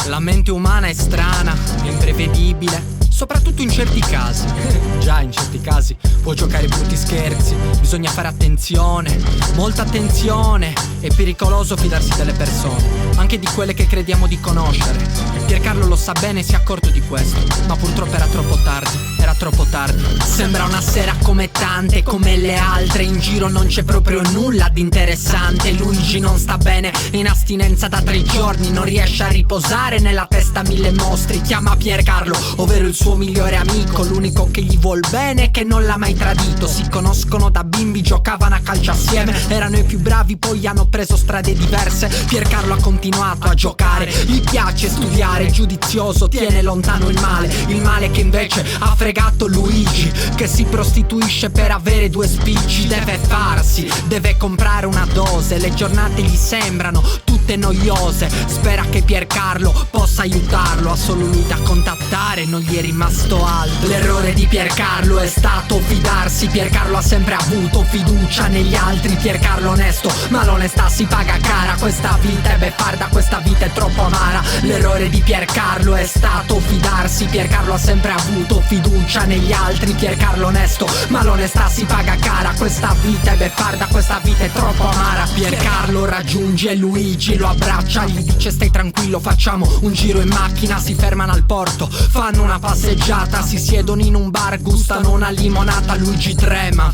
La mente umana è strana, imprevedibile, soprattutto in certi casi. Già, in certi casi può giocare brutti scherzi. Bisogna fare attenzione, molta attenzione. È pericoloso fidarsi delle persone, anche di quelle che crediamo di conoscere. Piercarlo lo sa bene e si è accorto di questo, ma purtroppo era troppo tardi, era troppo tardi. Sembra una sera come tante, come le altre. In giro non c'è proprio nulla di interessante. Luigi non sta bene, è in astinenza da 3 giorni. Non riesce a riposare, nella testa 1000 mostri. Chiama Piercarlo, ovvero il suo migliore amico, l'unico che gli vuol bene e che non l'ha mai tradito. Si conoscono da bimbi, giocavano a calcio assieme, erano i più bravi, poi hanno preso strade diverse. Piercarlo ha continuato a giocare, gli piace studiare, giudizioso, tiene lontano il male che invece ha fregato Luigi, che si prostituisce per avere 2 spicci. Deve farsi, deve comprare una dose, le giornate gli sembrano tutte noiose. Spera che Piercarlo possa aiutarlo, ha solo lui da contattare, non gli è rimasto altro. L'errore di Piercarlo è stato fidarsi. Piercarlo ha sempre avuto fiducia negli altri. Piercarlo onesto, ma l'onestà si paga cara. Questa vita è beffarda, questa vita è troppo amara. L'errore di Piercarlo è stato fidarsi. Piercarlo ha sempre avuto fiducia negli altri. Piercarlo onesto, ma l'onestà si paga cara. Questa vita è beffarda, questa vita è troppo amara. Piercarlo raggiunge Luigi, lo abbraccia, gli dice stai tranquillo, facciamo un giro in macchina. Si fermano al porto, fanno una passeggiata, si siedono in un bar, gustano una limonata. Luigi trema,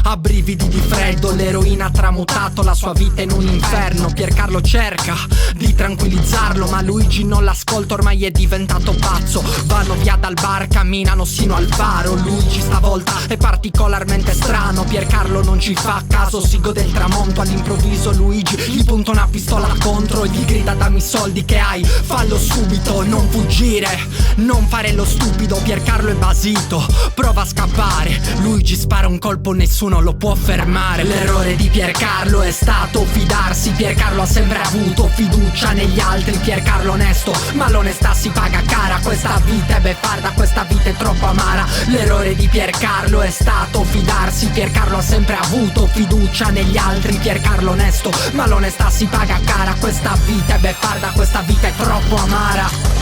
ha brividi di freddo, l'eroina ha tramutato la sua vita in un inferno. Piercarlo cerca di tranquillizzarlo, ma Luigi non l'ascolta, ormai è diventato pazzo. Vanno via dal bar, camminano sino al faro. Luigi stavolta è particolarmente strano. Piercarlo non ci fa caso, si gode il tramonto. All'improvviso Luigi gli punta una pistola contro e gli grida dammi i soldi che hai, fallo subito, non fuggire, non fare lo stupido. Piercarlo è basito, prova a scappare. Luigi spara un colpo, nessuno lo può fermare. L'errore di Piercarlo è stato fidarsi. Piercarlo ha sempre avuto fiducia negli altri. Piercarlo onesto, ma l'onestà si paga cara. Questa vita è beffarda, questa vita è troppo amara. L'errore di Piercarlo è stato fidarsi. Piercarlo ha sempre avuto fiducia negli altri. Piercarlo onesto, ma l'onestà si paga cara. Questa vita è beffarda, questa vita è troppo amara.